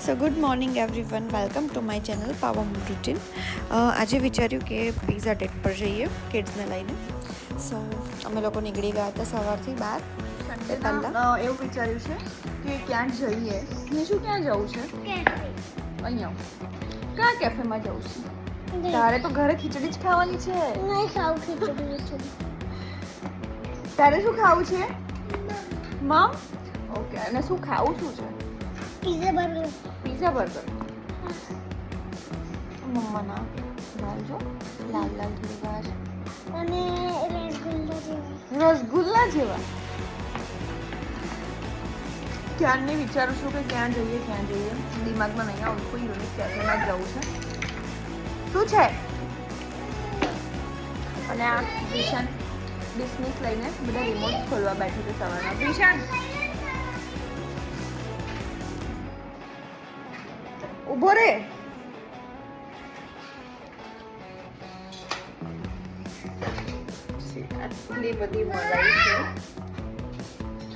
So good morning everyone, welcome to my channel power mood routine. આજે વિચાર્યું કે pizza date પર જઈએ કિડ્સને લઈને. સો અમે લોકો નીકળી ગયા હતા સવારથી બહાર. પહેલાં એવું વિચાર્યું છે કે ક્યાંક જઈએ. નિશુ ક્યાં જવું છે? અહીંયા કયા કેફેમાં જવું છે? તારે તો ઘરે ખીચડી જ ખાવાની છે. તારે શું ખાવું છે? મમ? ઓકે. અને શું ખાવું શું છે? Pizza burger. મમ્માના લાલજો લાલ લાલ જેવા છે અને રસગુલ્લા જેવા. ક્યારની વિચારું છું કે ક્યાં જઈએ. દિમાગમાં નહીં આવતું. કોઈ યુનિક કેફેમાં જ જવું છે. શું છે? અને આ વિશાન ડિસ્મિસ લઈને બધા રિમોટ ખોલવા બેઠી છે સવારમાં. વિશાન ઊભો રે. આટલી બધી મલાઈ છે.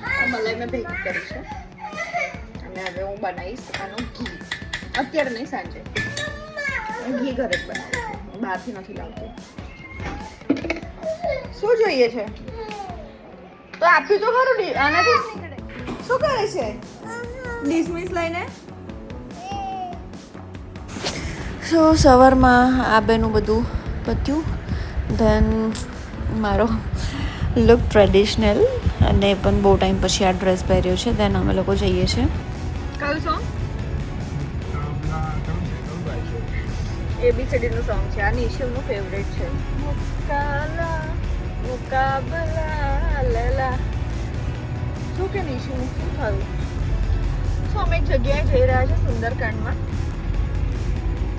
આ મલાઈ મેં ભેગી કરી છે અને હવે હું બનાવીશ આનું ઘી. અત્યારે નહીં, સાંજે. ઘી ઘરે જ બનાવીશ, બહારથી નથી લાવતી. શું જોઈએ છે તો આપ્યું તો ખરું. આનાથી શું કરે છે? ડિસમિસ લઈને. સો સવારમાં આ બેનું બધું પત્યું. ધેન મારો લુક ટ્રેડિશનલ અને પણ બહુ ટાઈમ પછી આ ડ્રેસ પહેર્યો છે. દેન અમે લોકો જઈએ છીએ. કયું સોંગ? ABCDનું સોંગ છે. આ નિશિવનું ફેવરેટ છે. મુકાલા મુકાબલા લેલા. શું કે નિશિવનું શું થયું? સો અમે એક જગ્યાએ જઈ રહ્યા છે સુંદરકાંડમાં,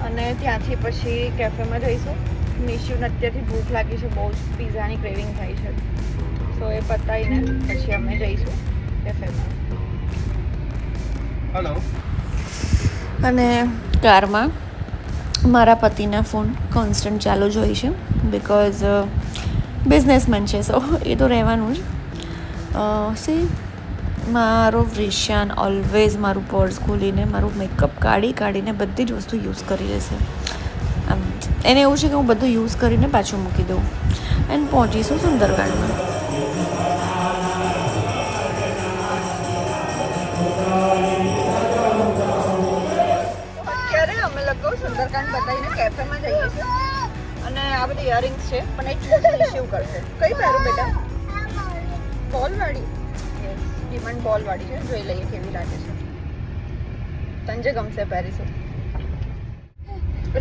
અને ત્યાંથી પછી કેફેમાં જઈશું. નિશિવને અત્યારથી ભૂખ લાગી છે બહુ જ. પિઝાની ક્રેવિંગ થાય છે. સો એ પતાવીને પછી અમે જઈશું કેફેમાં. હેલો. અને કારમાં મારા પતિના ફોન કોન્સ્ટન્ટ ચાલુ જ હોય છે, બિકોઝ બિઝનેસમેન છે. સો એ તો રહેવાનું જ. સી મારો વિશાન ઓલવેઝ મારું પર્સ ખોલીને મારું મેકઅપ કાઢીને બધી જ વસ્તુ યુઝ કરી લેશે. આમ એને એવું છે કે હું બધું યુઝ કરીને પાછું મૂકી દઉં. એન્ડ પહોંચીશું સુંદરકાંડમાં. અત્યારે અમે લોકો સુંદરકાંડ બતાવીને કેફેમાં જઈએ છીએ. અને આ બધી ઇયરિંગ્સ છે, પણ એ ચૂઝ નિશિવ કરશે. કઈ પહેરું બેટા? બોલવાળી. ડિમાન્ડ બોલવાળી છે. જોઈ લઈએ કેવી લાગે છે. તને જે ગમશે પહેરીશું.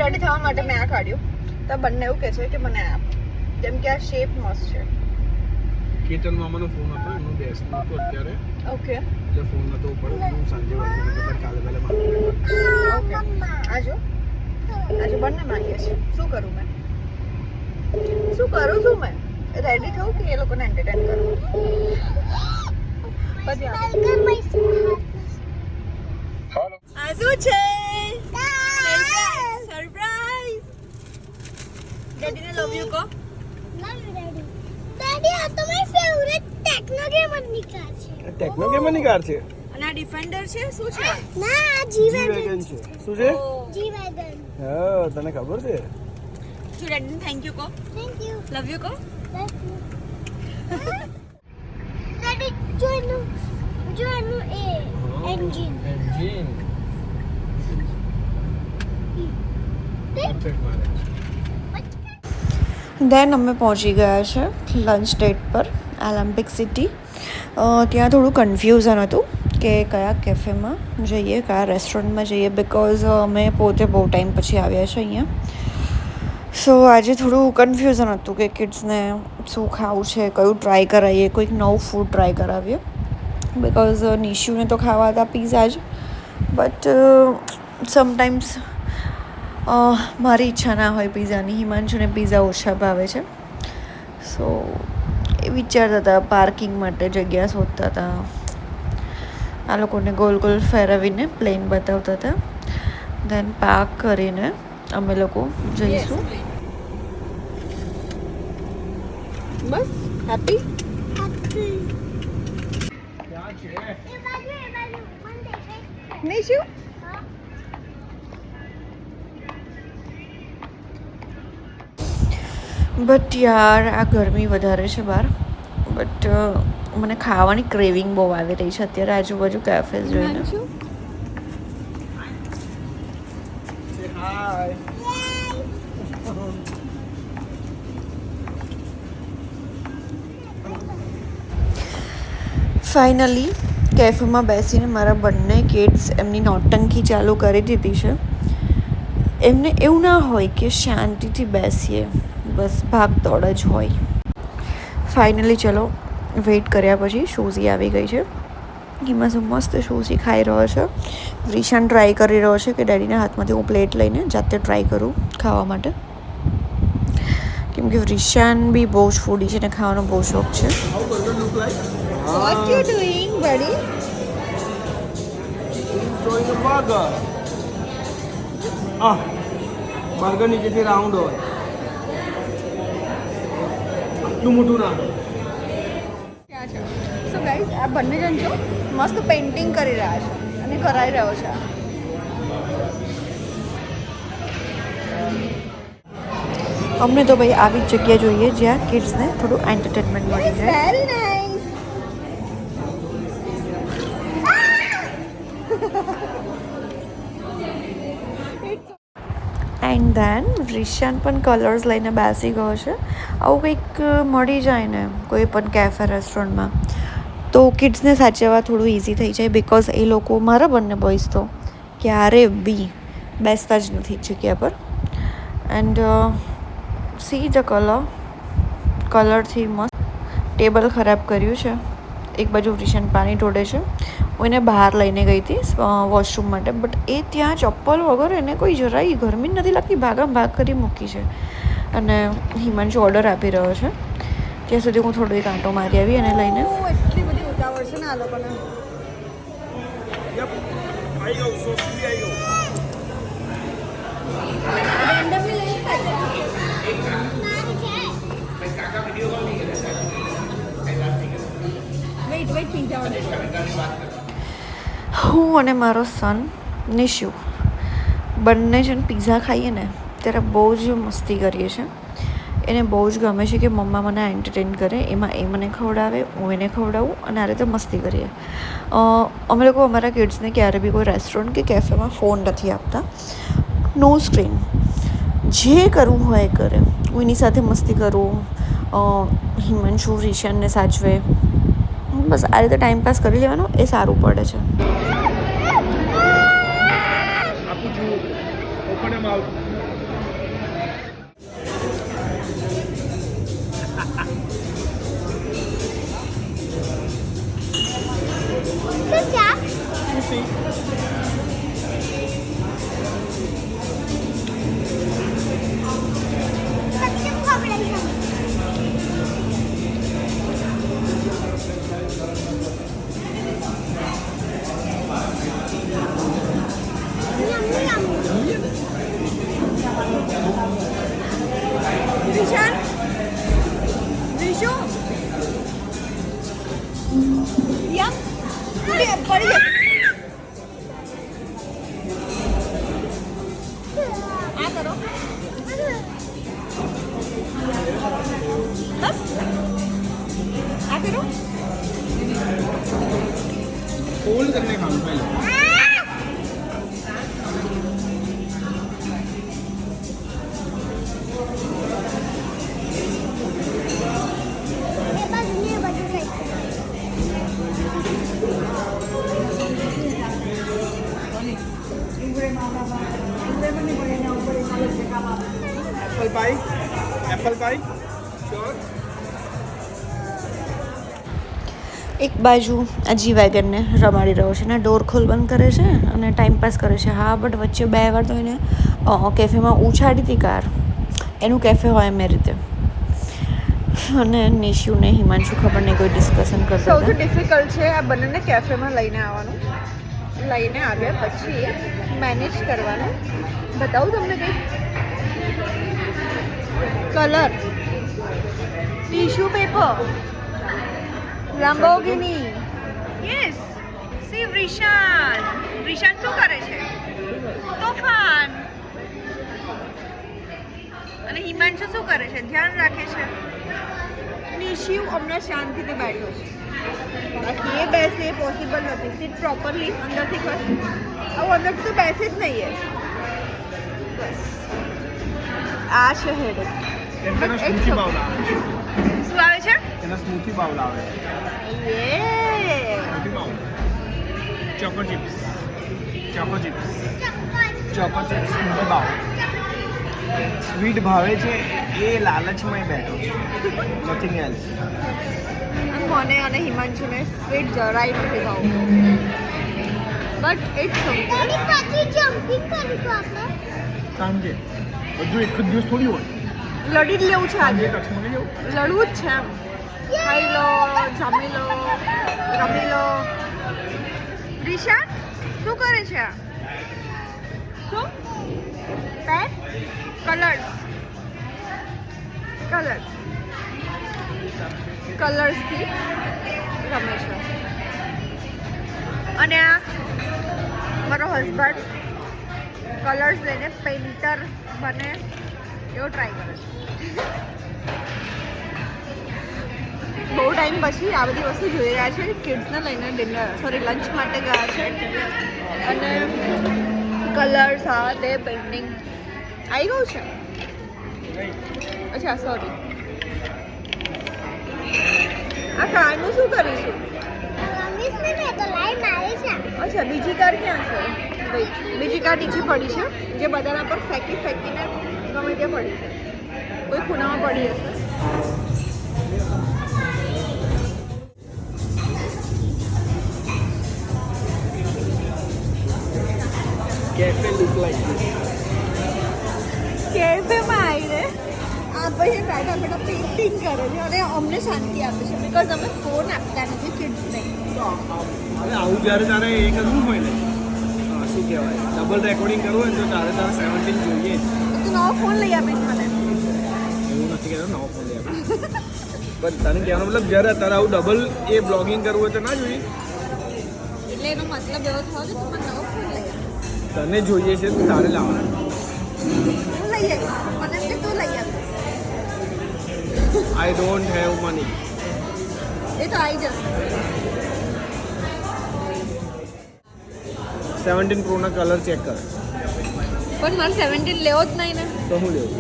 રેડી થવા માટે મેં આ કાઢ્યું. તો બંને એવું કહે છે કે મને આપ, કેમ કે આ શેપ મસ્ત છે. કેતન મામાનો ફોન હતો, એમનું બેસતું હતું અત્યારે. ઓકે એટલે ફોન નતો ઉપર. હું સાંજે વાત કાલે પહેલા મારું. ઓકે. આજો બંને માંગીએ છીએ. શું કરું મેં? રેડી થવું કે એ લોકોને એન્ટરટેન કરું? પછી હાલો. આ શું છે? સરપ્રાઈઝ. ડેડીને લવ યુ કહો. Daddy, આ તો મારી ફેવરેટ ટેકનો ગેમરની કાર છે. ટેકનો ગેમની કાર છે. અને આ ડિફેન્ડર છે. શું છે? ના, આ G-Wagon છે. શું છે? G-Wagon. હા, તને ખબર છે? શું ડેડીને થેન્ક યુ કહો. Thank you. લવ યુ કહો. Thank you. Daddy, જો એનું engine. એન્જિન. પરફેક્ટ મારે. દેન અમે પહોંચી ગયા છે લંચ ડેટ પર, ઓલિમ્પિક સિટી. ત્યાં થોડું કન્ફ્યુઝન હતું કે કયા કેફેમાં જઈએ, કયા રેસ્ટોરન્ટમાં જઈએ, બિકોઝ અમે પોતે બહુ ટાઈમ પછી આવ્યા છે અહીંયા. સો આજે થોડું કન્ફ્યુઝન હતું કે કિડ્સને શું ખાવું છે, કયું ટ્રાય કરાવીએ, કોઈક નવું ફૂડ ટ્રાય કરાવીએ. બિકોઝ નિશુને તો ખાવા હતા પિઝા જ, બટ સમટાઈમ્સ મારી ઈચ્છા ના હોય પિઝાની. હિમાંશુને પિઝા ઓછા ભાવે છે. સો એ વિચારતા હતા, પાર્કિંગ માટે જગ્યા શોધતા હતા. આ લોકોને ગોલ ગોલ ફેરવીને પ્લેન બતાવતા હતા. દેન પાર્ક કરીને અમે લોકો જઈશું. બસ હેપી. ક્યાં છે? એ બાજુ, મને દેખાય છે. નિશુ બટ યાર આ ગરમી વધારે છે બહાર. બટ મને ખાવાની ક્રેવિંગ બહુ આવી રહી છે અત્યારે આજુબાજુ કેફેઝ જોઈને. ફાઇનલી કેફેમાં બેસીને મારા બંને કિડ્સ એમની નોટંકી ચાલુ કરી દીધી છે. એમને એવું ના હોય કે શાંતિથી બેસીએ, બસ ભાગ દોડ જ હોય. ફાઇનલી ચલો વેઇટ કર્યા પછી શૂઝી આવી ગઈ છે. એમાં શું મસ્ત શૂઝી ખાઈ રહ્યો છે. રીશાન ટ્રાય કરી રહ્યો છે કે ડેડીના હાથમાંથી હું પ્લેટ લઈને જાતે ટ્રાય કરું ખાવા માટે, કેમ કે રીશાન બી બહુ જ ફૂડી છે ને ખાવાનો બહુ શોખ છે. What you doing, buddy? Enjoying the burger. Burger નીચેથી રાઉન્ડ હોય, આટલું મોટું ના હોય. ક્યાં છે? સો ગાઈઝ આ બંને જણ જો મસ્ત પેઇન્ટિંગ કરી રહ્યા છે અને કરાઈ રહ્યો છે. અમને તો ભાઈ આવી જ જગ્યા જોઈએ જ્યાં કિડ્સને થોડું એન્ટરટેનમેન્ટ મળી જાય. Very nice. And then Rishan પણ કલર્સ લઈને બેસી ગયો છે. આવું કંઈક મળી જાય ને કોઈ પણ કેફે રેસ્ટોરન્ટમાં તો કિડ્સને સાચવવા થોડું ઇઝી થઈ જાય, બિકોઝ એ લોકો મારા બંને બોಯ್સ તો ક્યારે બી બેસતા જ નથી જગ્યા પર. એન્ડ સી ધ કલરથી મસ્ત ટેબલ ખરાબ કર્યું છે. એક બાજુ રીશાન પાણી ઢોળે છે. હું એને બહાર લઈને ગઈ હતી વોશરૂમ માટે, બટ એ ત્યાં ચપ્પલ વગર એને કોઈ જરાય ગરમી નથી લાગતી, ભાગામ ભાગ કરી મૂકી છે. અને હિમાંશુ ઓર્ડર આપી રહ્યો છે. ત્યાં સુધી હું થોડો એક આંટો મારી આવી એને લઈને. એટલી બધી ઉતાવળ છે ને આ લોકોને. આવી ગયું, સોસી બી આવી ગયું. હું અને મારો સન નિશુ બંને જણ પિઝા ખાઈએ ને ત્યારે બહુ જ મસ્તી કરીએ છીએ. એને બહુ જ ગમે છે કે મમ્મા મને એન્ટરટેન કરે, એમાં એ મને ખવડાવે, હું એને ખવડાવું અને આ રીતે મસ્તી કરીએ. અમે લોકો અમારા કિડ્સને ક્યારે બી કોઈ રેસ્ટોરન્ટ કે કેફેમાં ફોન નથી આપતા. નો સ્ક્રીન, જે કરવું હોય એ કરે. હું એની સાથે મસ્તી કરું, હિમાંશુ રીશાનને સાચવે, બસ આ રીતે ટાઈમ પાસ કરી લેવાનો, એ સારું પડે છે. આપું છું, ઓપન એમ આઉટ. Sushi. રીશાન, રીશુ, યા પડી જશે. આ કરો બસ, આ કરો. ફોલ્ડ કરીને ખાવું પહેલાં. એપલ પાઈ શ્યોર. એક બાજુ આ જી વેગનને રમાડી રહ્યો છે ને ડોર ખોલ બંધ કરે છે અને ટાઈમ પાસ કરે છે. હા, બટ વચ્ચે 2 વાર તો એને કેફેમાં ઉછાડી હતી કાર. એનું કેફે હોય એમ એ રીતે. અને નિશુ ને હિમાંશુ ખબર નહીં કોઈ ડિસ્કશન કરતા સૌથી હતા. ડિફિકલ્ટ છે આ બંનેને કેફેમાં લઈને આવવાનું. લઈને આવ્યા પછી મેનેજ કરવાનું. બતાવું તમને કંઈક colour, tissue paper, Lamborghini. Yes. See Rishan. Rishan શું કરે છે? તોફાન. અને હિમાંશુ શું કરે છે? ધ્યાન રાખે છે. નિશિવ હમણાં શાંતિથી બેઠો છે. બાકી એ બેસે એ પોસિબલ નથી. સીટ પ્રોપરલી અંદરથી ખસ. આવું અંદરથી તો બેસે જ નહીં એ. બસ આ છે હેડેક. એના સ્મૂથી બાઉલ આવે છે. શું આવે છે? એના સ્મૂથી બાઉલ આવે છે. યે smoothie bowl. Choco chips. Choco chips. Choco chips smoothie bowl. Sweet ભાવે છે એ લાલચમાં બેઠો છે. Nothing else. મને અને હિમાંશુને સ્વીટ જરાય નથી ભાવતું. But it's okay. daddy પછી જમ્પિંગ કરીશું આપણે. સાંજે બધું એક જ દિવસ થોડી હોય. લડી જ લેવું છે આજે. લક્ષ્મણ જવું. લડવું જ છે એમ. ખાઈ લો, જમી લો, રમી લો. રિશાન શું કરે છે આ? શું? પેન? કલર્સ. કલર્સથી રમે છે. અને આ મારો હસબન્ડ કલર્સ લઈને પેઇન્ટર બને એવો ટ્રાય કરે છે. બહુ ટાઈમ પછી આ બધી વસ્તુ જોઈ રહ્યા છે. કિડ્સને લઈને લંચ માટે ગયા છે અને કલર્સ આ તે પેઇન્ટિંગ આવી ગયું છે. અચ્છા સોરી. આ કારનું શું કરીશું? રમીશ ને તો લાઈન મારે છે. અચ્છા બીજી કાર ક્યાં છે? વેઇટ, બીજી કાર નીચે પડી છે જે બધાના પર ફેંકીને ગમે ત્યાં પડી છે. કોઈ ખૂણામાં પડી હશે. Cafe look like this. કેફેમાં આવીને આ પછી બેઠા બેઠા પેઇન્ટિંગ કરે છે અને અમને શાંતિ આપે છે બિકોઝ અમે ફોન આપતા નથી કિડ્સને. હવે આવું જ્યારે તારે એ કરવું હોય ને શું કહેવાય ડબલ રેકોર્ડિંગ કરવું હોય ને તો તારે 17 જોઈએ જ. તો નવો ફોન લઈ આપીશ મને. એવું નથી કહેતો નવો ફોન લઈ આપે. પણ તને કહેવાનો મતલબ જ્યારે તારે આવું ડબલ એ બ્લોગિંગ કરવું હોય તો ના જોઈએ. એટલે એનો મતલબ એવો થયો કે તું મને નવો ફોન લઈ આપ. તને જોઈએ છે તો તારે લાવવાનું. હું લઈ આવીશ. મને કે તું લઈ આપ. I don't have money. એ તો આવી જશે. 17 પ્રોના કલર ચેક કર. પણ મારે 17 લેવો જ નહીં ને. તો હું લેવું?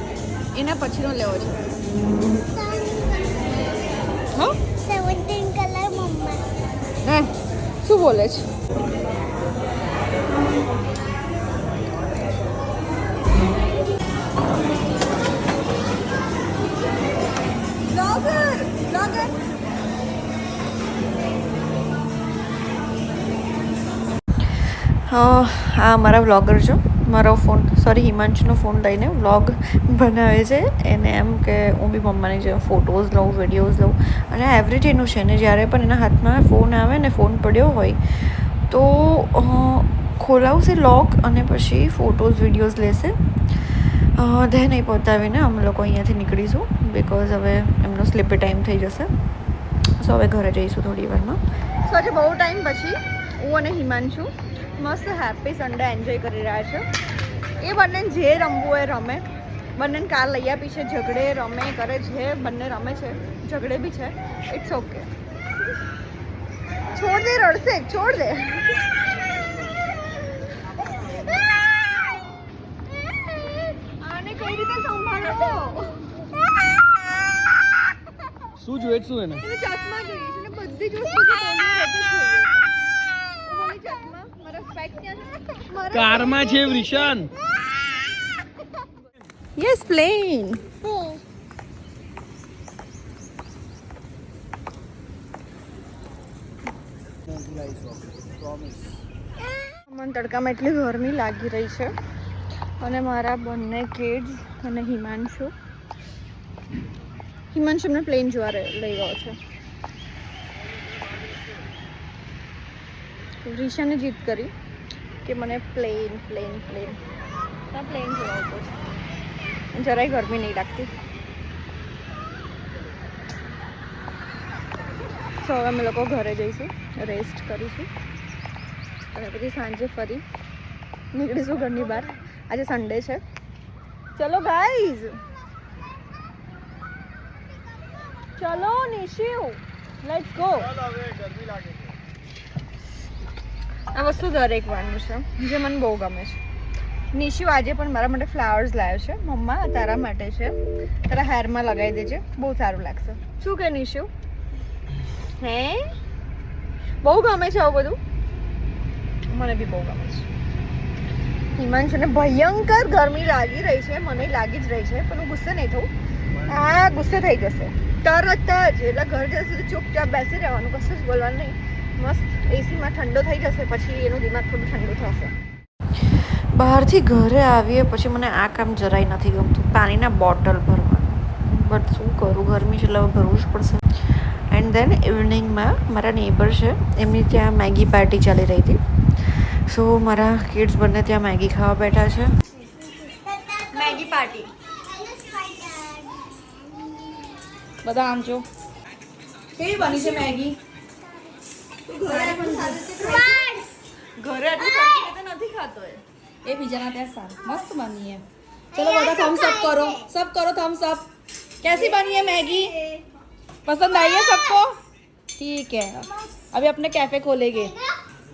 એના પછીનો લેવો છે. હા 17 કલર મમ્મા. હે શું બોલે છે? હા મારા વ્લોગર છો. મારો ફોન હિમાંશુનો ફોન લઈને વ્લોગ બનાવે છે. એને એમ કે હું બી મમ્માની જેમ ફોટોઝ લઉં, વિડીયોઝ લઉં. અને એવરી ડેનું છે ને જ્યારે પણ એના હાથમાં ફોન આવે ને ફોન પડ્યો હોય તો ખોલાવશે લોક અને પછી ફોટોઝ વિડીયોઝ લેશે. ધ્યાન નહીં પતાવીને અમે લોકો અહીંયાથી નીકળીશું બિકોઝ હવે એમનો સ્લીપી ટાઈમ થઈ જશે. સો હવે ઘરે જઈશું થોડી વારમાં. સો આજે બહુ ટાઈમ પછી હું અને હિમાંશુ મસ્ત હેપી સન્ડે એન્જોય કરી રહ્યા છે. એ બંને જે રમવું હોય રમે. બંનેને કાર લઈ આપી છે. ઝઘડે રમે કરે છે. બંને રમે છે. ઝઘડે બી છે. It's okay. છોડ દે, રડશે. છોડ દે. આને કઈ રીતે સંભાળો? શું જોઈએ શું એને? એને ચશ્મા જોઈએ છે ને બધી જ વસ્તુ ચશ્મા. મારા સ્પેક્સ ક્યાં છે? કારમાં છે વિશાન. Yes plane. મને તડકામાં એટલી ગરમી લાગી રહી છે અને મારા બંને કિડ્સ અને હિમાંશુ અમને પ્લેન જોવા લઈ ગયો છે. રિશાને જીત કરી કે મને પ્લેન જોવા છે. જરાય ગરમી નહીં લાગતી. સો હવે અમે લોકો ઘરે જઈશું, રેસ્ટ કરીશું અને પછી સાંજે ફરી નીકળીશું ઘરની બહાર. આજે સન્ડે છે. ચલો ગાઈઝ ચલો નિશિવ, લેટ્સ ગો. ગરમી લાગે છે. આ વસ્તુ દરેક વાનું છે જે મને બહુ ગમે છે. નિશિવ આજે પણ મારા માટે ફ્લાવર્સ લાવ્યો છે. મમ્મા તારા માટે છે, તારા હેરમાં લગાવી દેજે, બહુ સારું લાગશે. શું કે નિશિવ? હે બહુ ગમે છે આવું બધું? મને બી બહુ ગમે છે. હિમાંશુને ભયંકર ગરમી લાગી રહી છે, મને લાગી જ રહી છે, પણ હું ગુસ્સે નહીં થઉં. આ ગુસ્સે થઈ જશે તરત જ, એટલે ઘર જશે તો ચૂપચાપ બેસી રહેવાનું, કશું જ બોલવાનું નહીં. મસ્ત એસીમાં ઠંડો થઈ જશે, પછી એનું દિમાગ થોડું ઠંડુ થશે. બહારથી ઘરે આવીએ પછી મને આ કામ જરાય નથી ગમતું, પાણીના બોટલ ભરવાનું. બટ શું કરું, ગરમી છે એટલે ભરવું જ પડશે. એન્ડ દેન ઇવનિંગમાં મારા નેબર છે, એમની ત્યાં મેગી પાર્ટી ચાલી રહી હતી. સો મારા કિડ્સ બંને ત્યાં મેગી ખાવા બેઠા છે. મેગી પાર્ટી બધા આમ જો કેવી બની છે મેગી. ઘરે આટલી સરખી રીતે નથી ખાતો એ. એ બીજાના ત્યાં સારું મસ્ત બની है. चलो બધા थम्स अप करो, सब करो थम्स अप. कैसी बनी है मैगी? पसंद आई है सबको? ठीक है, अभी अपने कैफे खोलेंगे.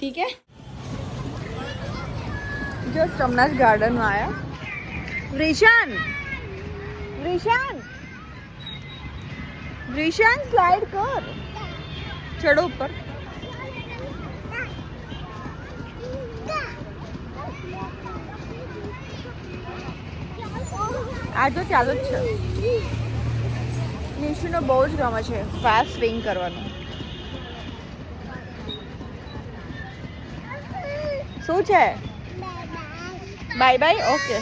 ठीक है. જસ્ટ હમણાં જ ગાર્ડનમાં આવ્યા. રીશાન રીશાન રીશાન સ્લાઇડ કર, ચડો ઉપર. આ તો ચાલુ જ છે. નિશુને બહુ જ ગમે છે ફાસ્ટ સ્વિંગ કરવાનું. શું છે? Bye bye. ઓકે.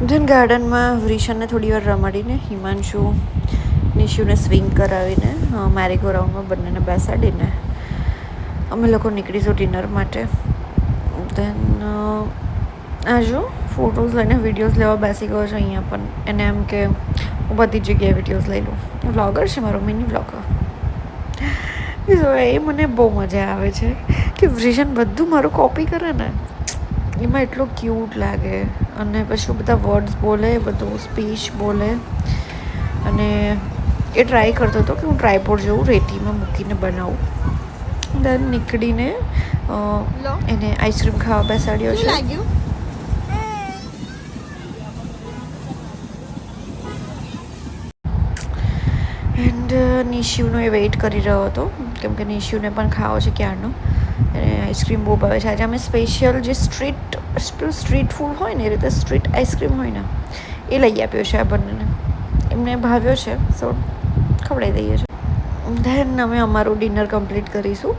ધન ગાર્ડનમાં વૃષણને થોડી વાર રમાડીને, હિમાંશુ નિશુને સ્વિંગ કરાવીને, મેરીગો રાઉન્ડમાં બંનેને બેસાડીને અમે લોકો નીકળીશું ડિનર માટે. દેન આ જો ફોટોઝ લઈને વિડીયોઝ લેવા બેસી ગયો છે અહીંયા પણ. એને એમ કે હું બધી જગ્યાએ વિડીયોઝ લઈ લઉં. વ્લોગર છે મારો, મિની વ્લોગર. એ મને બહુ મજા આવે છે કે વૃષણ બધું મારું કોપી કરે ને, એમાં એટલો ક્યુટ લાગે. અને પછી બધા વર્ડ્સ બોલે, બધું સ્પીચ બોલે. અને એ ટ્રાય કરતો હતો કે હું ટ્રાયપોડ જેવું રેતીમાં મૂકીને બનાવું. દેન નીકળીને એને આઈસ્ક્રીમ ખાવા બેસાડ્યો છે. લાગ્યું એન્ડ નિશિવનો એ વેઇટ કરી રહ્યો હતો, કેમ કે નિશિવને પણ ખાવો છે ક્યારનો. અને આઈસ્ક્રીમ બહુ ભાવે છે. આજે અમે સ્પેશિયલ જે સ્ટ્રીટ ફૂડ હોય ને, એ રીતે સ્ટ્રીટ આઈસ્ક્રીમ હોય ને, એ લઈ આપ્યો છે આ બંનેને. એમને ભાવ્યો છે, સો ખવડાવી દઈએ છીએ. ધેન અમે અમારું ડિનર કમ્પ્લીટ કરીશું.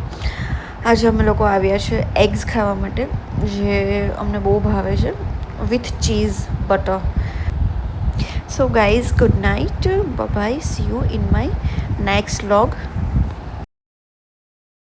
આજે અમે લોકો આવ્યા છે એગ્સ ખાવા માટે, જે અમને બહુ ભાવે છે, with cheese butter. So guys, good night, bye bye, see you in my next vlog.